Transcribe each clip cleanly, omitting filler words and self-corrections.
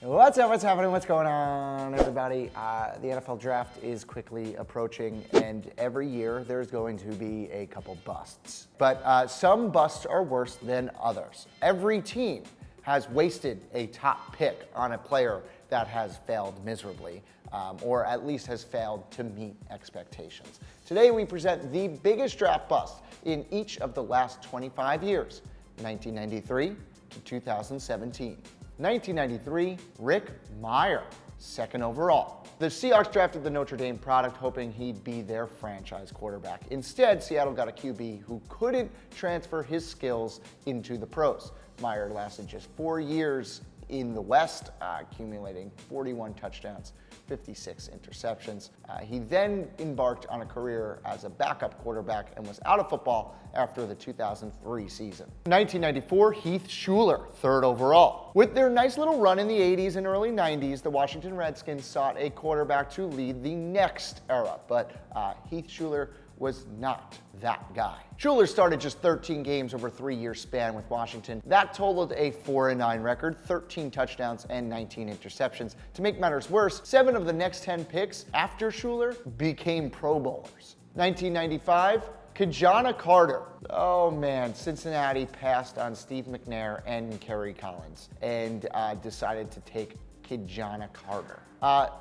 What's up, what's happening, what's going on, everybody? The NFL draft is quickly approaching, and every year there's going to be a couple busts. But some busts are worse than others. Every team has wasted a top pick on a player that has failed miserably, or at least has failed to meet expectations. Today we present the biggest draft bust in each of the last 25 years, 1993 to 2017. 1993, Rick Mirer, second overall. The Seahawks drafted the Notre Dame product hoping he'd be their franchise quarterback. Instead, Seattle got a QB who couldn't transfer his skills into the pros. Mirer lasted just 4 years in the West, accumulating 41 touchdowns, 56 interceptions. He then embarked on a career as a backup quarterback and was out of football after the 2003 season. 1994, Heath Shuler, third overall. With their nice little run in the 80s and early 90s, the Washington Redskins sought a quarterback to lead the next era, but Heath Shuler was not that guy. Shuler started just 13 games over a 3-year span with Washington. That totaled a 4-9 record, 13 touchdowns, and 19 interceptions. To make matters worse, 7 of the next 10 picks after Shuler became Pro Bowlers. 1995, Ki-Jana Carter. Oh man, Cincinnati passed on Steve McNair and Kerry Collins and decided to take Ki-Jana Carter.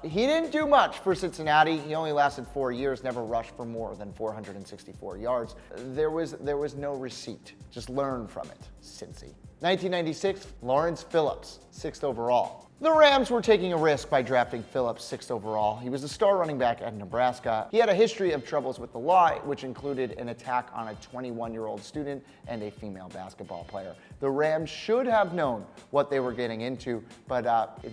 He didn't do much for Cincinnati. He only lasted 4 years, never rushed for more than 464 yards. There was no receipt. Just learn from it, Cincy. 1996, Lawrence Phillips, 6th overall. The Rams were taking a risk by drafting Phillips 6th overall. He was a star running back at Nebraska. He had a history of troubles with the law, which included an attack on a 21-year-old student and a female basketball player. The Rams should have known what they were getting into, but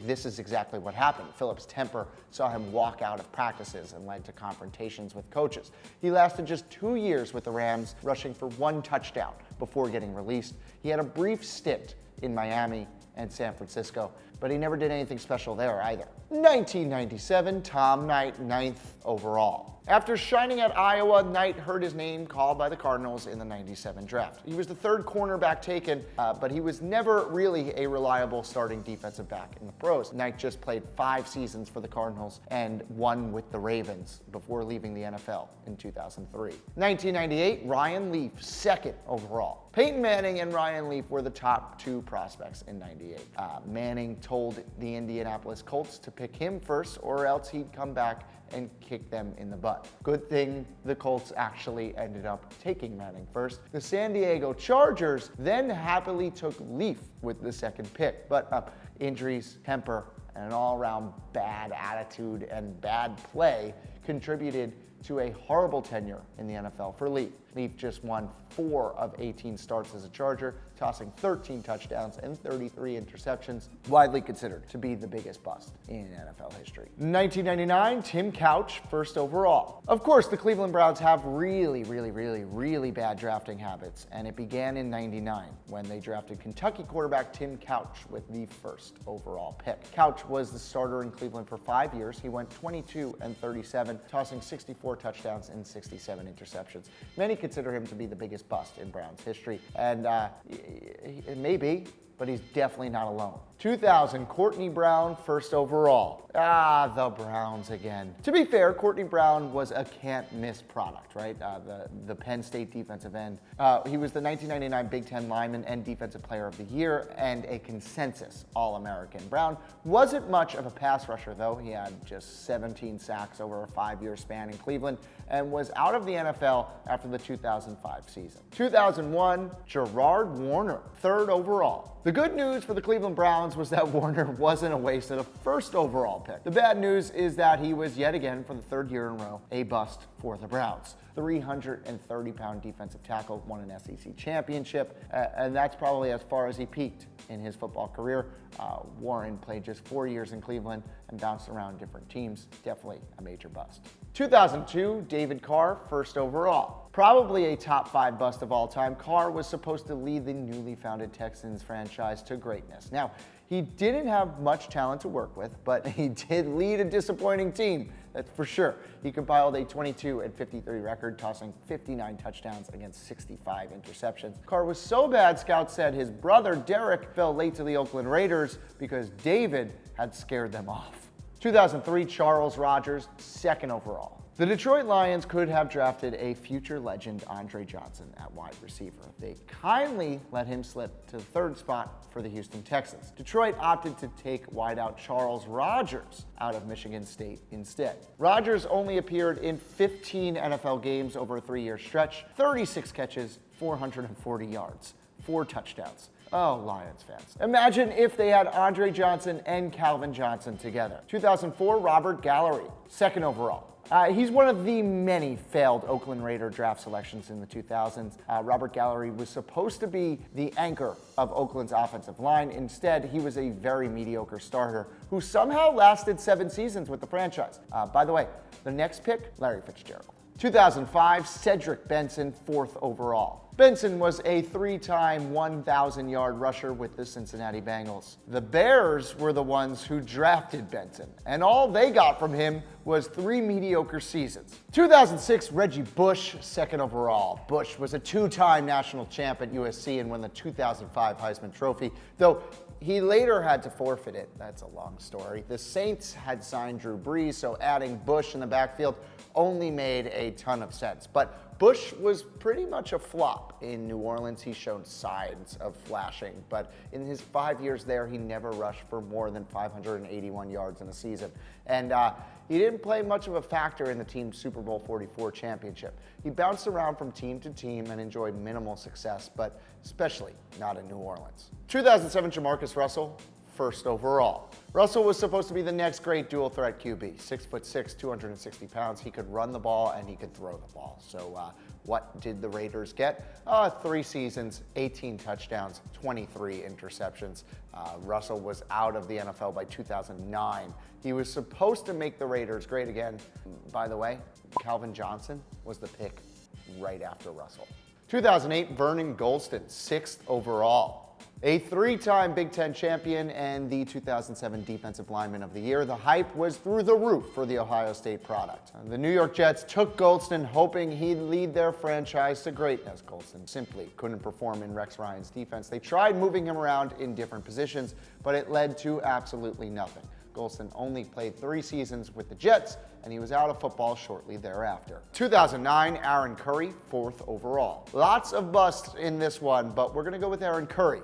this is exactly what happened. Phillips' temper saw him walk out of practices and led to confrontations with coaches. He lasted just 2 years with the Rams, rushing for 1 touchdown before getting released. He had a brief stint in Miami and San Francisco, but he never did anything special there either. 1997, Tom Knight, 9th overall. After shining at Iowa, Knight heard his name called by the Cardinals in the 97 draft. He was the 3rd cornerback taken, but he was never really a reliable starting defensive back in the pros. Knight just played 5 seasons for the Cardinals and 1 with the Ravens before leaving the NFL in 2003. 1998, Ryan Leaf, 2nd overall. Peyton Manning and Ryan Leaf were the top 2 prospects in 98. Manning told the Indianapolis Colts to pick him first or else he'd come back and kick them in the butt. Good thing the Colts actually ended up taking Manning first. The San Diego Chargers then happily took Leaf with the 2nd pick, but injuries, temper, and an all-around bad attitude and bad play contributed to a horrible tenure in the NFL for Leaf. Leaf just won 4 of 18 starts as a Charger, tossing 13 touchdowns and 33 interceptions, widely considered to be the biggest bust in NFL history. 1999, Tim Couch, 1st overall. Of course, the Cleveland Browns have really bad drafting habits, and it began in 99 when they drafted Kentucky quarterback Tim Couch with the 1st overall pick. Couch was the starter in Cleveland for 5 years. He went 22-37, tossing 64 touchdowns and 67 interceptions. Many consider him to be the biggest bust in Browns history, and it may be, but he's definitely not alone. 2000, Courtney Brown, 1st overall. The Browns again. To be fair, Courtney Brown was a can't-miss product, right? The Penn State defensive end. He was the 1999 Big Ten lineman and Defensive Player of the Year and a consensus All-American. Brown wasn't much of a pass rusher, though. He had just 17 sacks over a 5-year span in Cleveland and was out of the NFL after the 2005 season. 2001, Gerard Warner, 3rd overall. The good news for the Cleveland Browns was that Warner wasn't a waste of a 1st overall pick. The bad news is that he was yet again, for the 3rd year in a row, a bust for the Browns. 330-pound defensive tackle, won an SEC championship, and that's probably as far as he peaked in his football career. Warren played just 4 years in Cleveland and bounced around different teams. Definitely a major bust. 2002, David Carr, 1st overall. Probably a top 5 bust of all time, Carr was supposed to lead the newly founded Texans franchise to greatness. Now, He didn't have much talent to work with, but he did lead a disappointing team, that's for sure. He compiled a 22-53 record, tossing 59 touchdowns against 65 interceptions. Carr was so bad, scouts said his brother Derek fell late to the Oakland Raiders because David had scared them off. 2003, Charles Rogers, 2nd overall. The Detroit Lions could have drafted a future legend, Andre Johnson, at wide receiver. They kindly let him slip to the 3rd spot for the Houston Texans. Detroit opted to take wideout Charles Rogers out of Michigan State instead. Rogers only appeared in 15 NFL games over a 3-year stretch, 36 catches, 440 yards, 4 touchdowns. Oh, Lions fans. Imagine if they had Andre Johnson and Calvin Johnson together. 2004, Robert Gallery, 2nd overall. He's one of the many failed Oakland Raider draft selections in the 2000s. Robert Gallery was supposed to be the anchor of Oakland's offensive line. Instead, he was a very mediocre starter who somehow lasted 7 seasons with the franchise. By the way, the next pick, Larry Fitzgerald. 2005, Cedric Benson, 4th overall. Benson was a 3-time 1,000-yard rusher with the Cincinnati Bengals. The Bears were the ones who drafted Benson, and all they got from him was 3 mediocre seasons. 2006, Reggie Bush, 2nd overall. Bush was a 2-time national champ at USC and won the 2005 Heisman Trophy, though he later had to forfeit it. That's a long story. The Saints had signed Drew Brees, so adding Bush in the backfield only made a ton of sense. But Bush was pretty much a flop in New Orleans. He showed signs of flashing, but in his 5 years there, he never rushed for more than 581 yards in a season. And he didn't play much of a factor in the team's Super Bowl 44 championship. He bounced around from team to team and enjoyed minimal success, but especially not in New Orleans. 2007, Jamarcus Russell, 1st overall. Russell was supposed to be the next great dual threat QB. 6'6", 260 pounds. He could run the ball and he could throw the ball. So what did the Raiders get? 3 seasons, 18 touchdowns, 23 interceptions. Russell was out of the NFL by 2009. He was supposed to make the Raiders great again. By the way, Calvin Johnson was the pick right after Russell. 2008, Vernon Golston, 6th overall. A 3-time Big Ten champion and the 2007 Defensive Lineman of the Year, the hype was through the roof for the Ohio State product. The New York Jets took Golston hoping he'd lead their franchise to greatness. Golston simply couldn't perform in Rex Ryan's defense. They tried moving him around in different positions, but it led to absolutely nothing. Golston only played 3 seasons with the Jets, and he was out of football shortly thereafter. 2009, Aaron Curry, 4th overall. Lots of busts in this one, but we're going to go with Aaron Curry.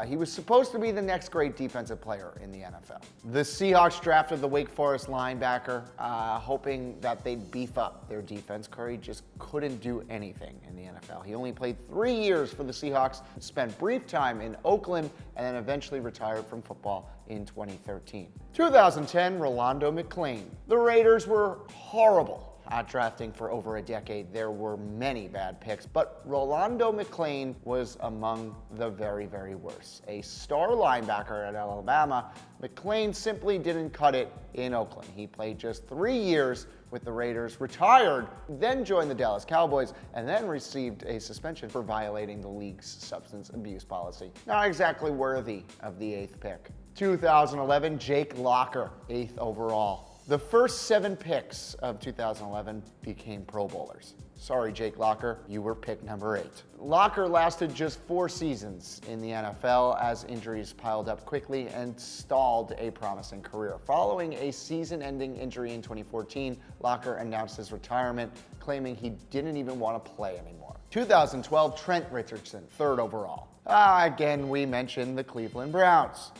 He was supposed to be the next great defensive player in the NFL. The Seahawks drafted the Wake Forest linebacker, hoping that they'd beef up their defense. Curry just couldn't do anything in the NFL. He only played 3 years for the Seahawks, spent brief time in Oakland, and then eventually retired from football in 2013. 2010, Rolando McClain. The Raiders were horrible at drafting for over a decade. There were many bad picks, but Rolando McClain was among the very, very worst. A star linebacker at Alabama, McClain simply didn't cut it in Oakland. He played just 3 years with the Raiders, retired, then joined the Dallas Cowboys, and then received a suspension for violating the league's substance abuse policy. Not exactly worthy of the 8th pick. 2011, Jake Locker, 8th overall. The first 7 picks of 2011 became Pro Bowlers. Sorry, Jake Locker, you were pick number 8. Locker lasted just 4 seasons in the NFL as injuries piled up quickly and stalled a promising career. Following a season-ending injury in 2014, Locker announced his retirement, claiming he didn't even want to play anymore. 2012, Trent Richardson, 3rd overall. Again, we mentioned the Cleveland Browns.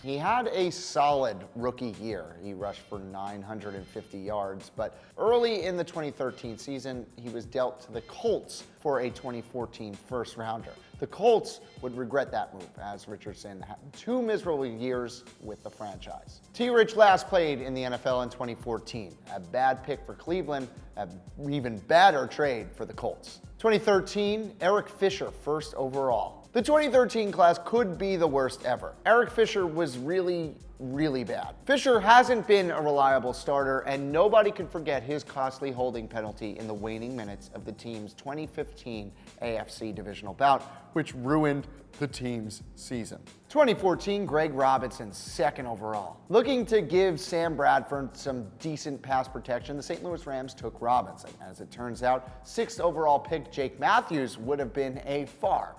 He had a solid rookie year. He rushed for 950 yards, but early in the 2013 season, he was dealt to the Colts for a 2014 first-rounder. The Colts would regret that move, as Richardson had 2 miserable years with the franchise. T. Rich last played in the NFL in 2014. A bad pick for Cleveland, an even badder trade for the Colts. 2013, Eric Fisher, 1st overall. The 2013 class could be the worst ever. Eric Fisher was really really bad. Fisher hasn't been a reliable starter, and nobody can forget his costly holding penalty in the waning minutes of the team's 2015 AFC divisional bout, which ruined the team's season. 2014, Greg Robinson, 2nd overall. Looking to give Sam Bradford some decent pass protection, the St. Louis Rams took Robinson. As it turns out, 6th overall pick Jake Matthews would have been a far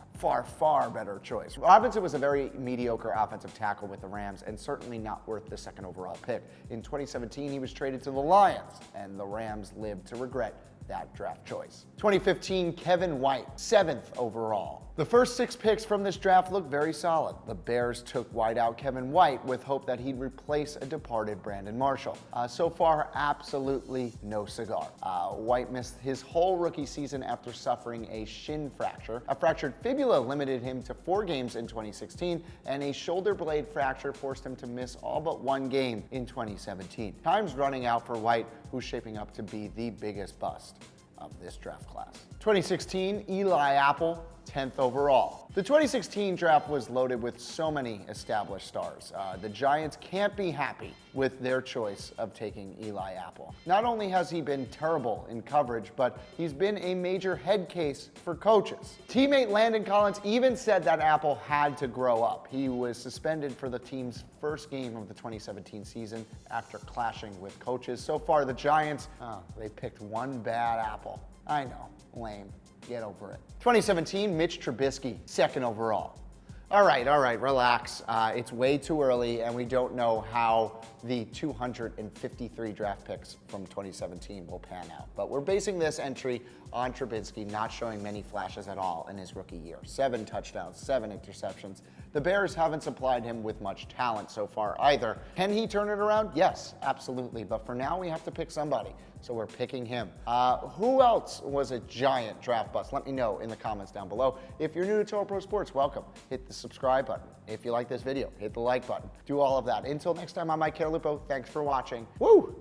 better choice. Robinson was a very mediocre offensive tackle with the Rams and certainly not worth the 2nd overall pick. In 2017, he was traded to the Lions, and the Rams lived to regret that draft choice. 2015, Kevin White, 7th overall. The first 6 picks from this draft looked very solid. The Bears took wideout Kevin White with hope that he'd replace a departed Brandon Marshall. So far, absolutely no cigar. White missed his whole rookie season after suffering a shin fracture. A fractured fibula limited him to 4 games in 2016, and a shoulder blade fracture forced him to miss all but 1 game in 2017. Time's running out for White, who's shaping up to be the biggest bust of this draft class. 2016, Eli Apple, 10th overall. The 2016 draft was loaded with so many established stars. The Giants can't be happy with their choice of taking Eli Apple. Not only has he been terrible in coverage, but he's been a major head case for coaches. Teammate Landon Collins even said that Apple had to grow up. He was suspended for the team's first game of the 2017 season after clashing with coaches. So far, the Giants, they picked one bad apple. I know, lame. Get over it. 2017, Mitch Trubisky, 2nd overall. All right, relax. It's way too early, and we don't know how the 253 draft picks from 2017 will pan out. But we're basing this entry on Trubisky not showing many flashes at all in his rookie year. 7 touchdowns, 7 interceptions. The Bears haven't supplied him with much talent so far either. Can he turn it around? Yes, absolutely. But for now, we have to pick somebody. So we're picking him. Who else was a giant draft bust? Let me know in the comments down below. If you're new to Toro Pro Sports, welcome. Hit the subscribe button. If you like this video, hit the like button. Do all of that. Until next time, I'm Cantalupo. Thanks for watching. Woo!